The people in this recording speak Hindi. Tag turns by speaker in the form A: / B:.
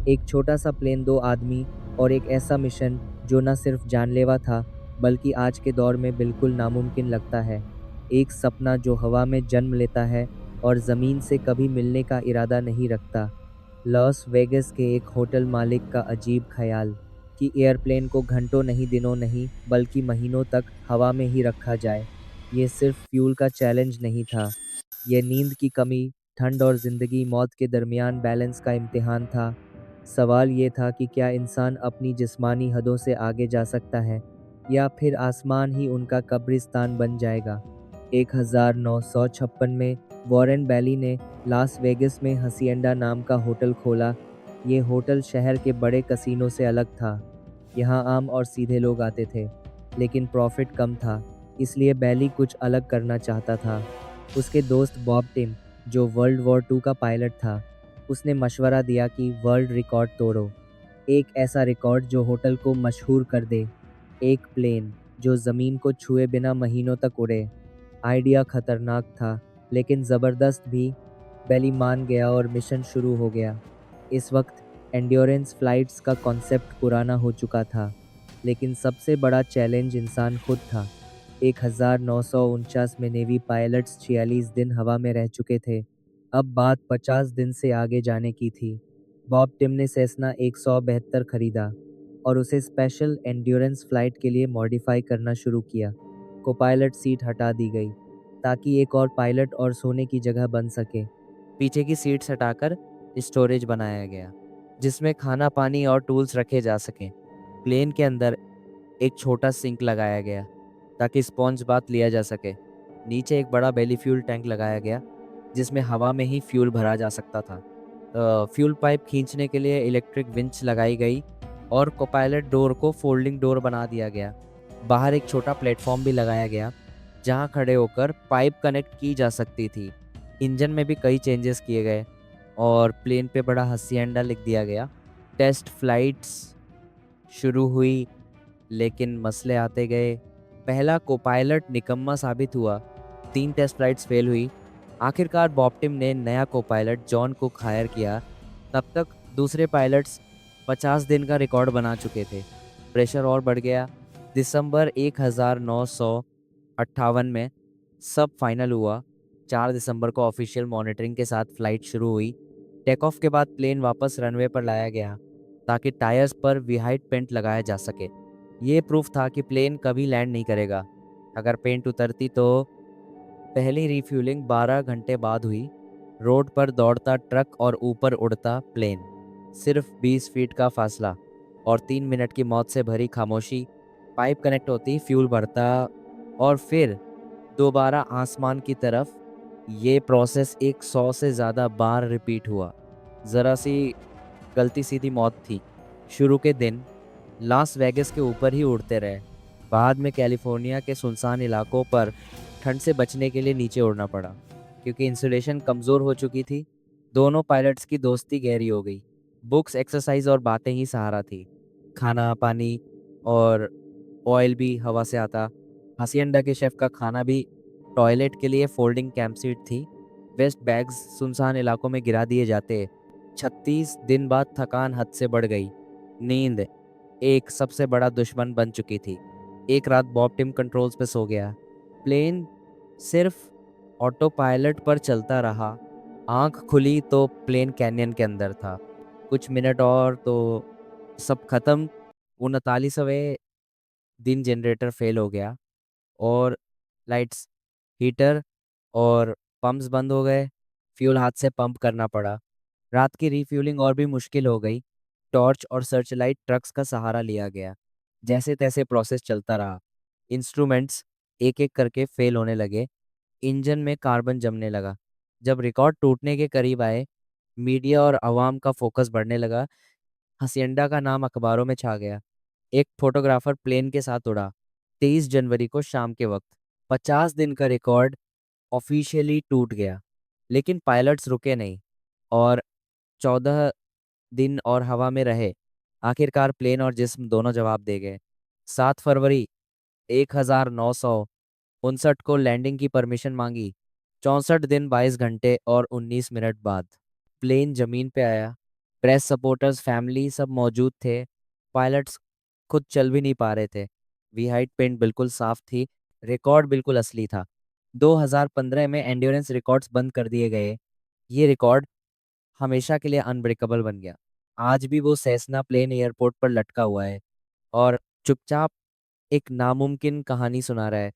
A: एक छोटा सा प्लेन, 2 आदमी और एक ऐसा मिशन जो न सिर्फ जानलेवा था बल्कि आज के दौर में बिल्कुल नामुमकिन लगता है। एक सपना जो हवा में जन्म लेता है और ज़मीन से कभी मिलने का इरादा नहीं रखता। लॉस वेगास के एक होटल मालिक का अजीब ख्याल कि एयरप्लेन को घंटों नहीं, दिनों नहीं बल्कि महीनों तक हवा में ही रखा जाए। ये सिर्फ फ्यूल का चैलेंज नहीं था, ये नींद की कमी, ठंड और ज़िंदगी मौत के दरमियान बैलेंस का इम्तिहान था। सवाल ये था कि क्या इंसान अपनी जिस्मानी हदों से आगे जा सकता है या फिर आसमान ही उनका कब्रिस्तान बन जाएगा। 1956 में वॉरेन बैली ने लास वेगास में हसिएंडा नाम का होटल खोला। ये होटल शहर के बड़े कसीनो से अलग था। यहाँ आम और सीधे लोग आते थे, लेकिन प्रॉफिट कम था, इसलिए बैली कुछ अलग करना चाहता था। उसके दोस्त बॉब टिम, जो वर्ल्ड वॉर 2 का पायलट था, उसने मशवरा दिया कि वर्ल्ड रिकॉर्ड तोड़ो। एक ऐसा रिकॉर्ड जो होटल को मशहूर कर दे। एक प्लेन जो ज़मीन को छुए बिना महीनों तक उड़े। आइडिया खतरनाक था, लेकिन ज़बरदस्त भी। बेली मान गया और मिशन शुरू हो गया। इस वक्त एंड्योरेंस फ्लाइट्स का कॉन्सेप्ट पुराना हो चुका था, लेकिन सबसे बड़ा चैलेंज इंसान खुद था। 1949 में नेवी पायलट्स 46 दिन हवा में रह चुके थे। अब बात 50 दिन से आगे जाने की थी। बॉब टिम ने सेस्ना 172 खरीदा और उसे स्पेशल एंड्योरेंस फ्लाइट के लिए मॉडिफाई करना शुरू किया। कोपायलट सीट हटा दी गई ताकि एक और पायलट और सोने की जगह बन सके। पीछे की सीट्स हटाकर स्टोरेज बनाया गया, जिसमें खाना, पानी और टूल्स रखे जा सकें। प्लेन के अंदर एक छोटा सिंक लगाया गया ताकि स्पॉन्ज बाथ लिया जा सके। नीचे एक बड़ा बेली फ्यूल टैंक लगाया गया, जिसमें हवा में ही फ्यूल भरा जा सकता था। फ्यूल पाइप खींचने के लिए इलेक्ट्रिक विंच लगाई गई और कोपायलट डोर को फोल्डिंग डोर बना दिया गया। बाहर एक छोटा प्लेटफॉर्म भी लगाया गया, जहां खड़े होकर पाइप कनेक्ट की जा सकती थी। इंजन में भी कई चेंजेस किए गए और प्लेन पे बड़ा हसिएंडा लिख दिया गया। टेस्ट फ्लाइट्स शुरू हुई, लेकिन मसले आते गए। पहला कोपायलट निकम्मा साबित हुआ, 3 टेस्ट फ्लाइट्स फेल हुई। आखिरकार बॉब टिम ने नया कोपायलट जॉन को हायर किया। तब तक दूसरे पायलट्स 50 दिन का रिकॉर्ड बना चुके थे। प्रेशर और बढ़ गया। दिसंबर 1958 में सब फाइनल हुआ। 4 दिसंबर को ऑफिशियल मॉनिटरिंग के साथ फ्लाइट शुरू हुई। टेक ऑफ के बाद प्लेन वापस रनवे पर लाया गया ताकि टायर्स पर व्हाइट पेंट लगाया जा सके। ये प्रूफ था कि प्लेन कभी लैंड नहीं करेगा। अगर पेंट उतरती तो पहली रिफ्यूलिंग 12 घंटे बाद हुई। रोड पर दौड़ता ट्रक और ऊपर उड़ता प्लेन, सिर्फ 20 फीट का फासला और 3 मिनट की मौत से भरी खामोशी। पाइप कनेक्ट होती, फ्यूल भरता और फिर दोबारा आसमान की तरफ। ये प्रोसेस 100 से ज़्यादा बार रिपीट हुआ। ज़रा सी गलती सीधी मौत थी। शुरू के दिन लास वेगास के ऊपर ही उड़ते रहे। बाद में कैलिफोर्निया के सुनसान इलाकों पर ठंड से बचने के लिए नीचे उड़ना पड़ा, क्योंकि इंसुलेशन कमज़ोर हो चुकी थी। दोनों पायलट्स की दोस्ती गहरी हो गई। बुक्स, एक्सरसाइज और बातें ही सहारा थी। खाना, पानी और ऑयल भी हवा से आता। हसीएंडा के शेफ का खाना भी टॉयलेट के लिए फोल्डिंग कैंप सीट थी। वेस्ट बैग्स सुनसान इलाकों में गिरा दिए जाते। 36 दिन बाद थकान हद से बढ़ गई। नींद एक सबसे बड़ा दुश्मन बन चुकी थी। एक रात बॉब टिम कंट्रोल्स पे सो गया। प्लेन सिर्फ ऑटो पायलट पर चलता रहा। आंख खुली तो प्लेन कैनियन के अंदर था। कुछ मिनट और तो सब खत्म। 39वें दिन जनरेटर फेल हो गया और लाइट्स, हीटर और पंप्स बंद हो गए। फ्यूल हाथ से पंप करना पड़ा। रात की रिफ्यूलिंग और भी मुश्किल हो गई। टॉर्च और सर्च लाइट ट्रक्स का सहारा लिया गया। जैसे तैसे प्रोसेस चलता रहा। इंस्ट्रूमेंट्स एक एक करके फेल होने लगे। इंजन में कार्बन जमने लगा। जब रिकॉर्ड टूटने के करीब आए, मीडिया और आवाम का फोकस बढ़ने लगा। हसिएंडा का नाम अखबारों में छा गया। एक फोटोग्राफर प्लेन के साथ उड़ा 23 जनवरी को शाम के वक्त। 50 दिन का रिकॉर्ड ऑफिशियली टूट गया, लेकिन पायलट्स रुके नहीं और 14 दिन और हवा में रहे। आखिरकार प्लेन और जिस्म दोनों जवाब दे गए। 7 फरवरी 1959 को लैंडिंग की परमिशन मांगी। 64 दिन, 22 घंटे और 19 मिनट बाद प्लेन जमीन पे आया। प्रेस सपोर्टर्स फैमिली सब मौजूद थे। पायलट्स खुद चल भी नहीं पा रहे थे। वी हाइट पेंट बिल्कुल साफ थी। रिकॉर्ड बिल्कुल असली था। 2015 में एंड्योरेंस रिकॉर्ड्स बंद कर दिए गए। ये रिकॉर्ड हमेशा के लिए अनब्रेकेबल बन गया। आज भी वो सेस्ना प्लेन एयरपोर्ट पर लटका हुआ है और चुपचाप एक नामुमकिन कहानी सुना रहा है।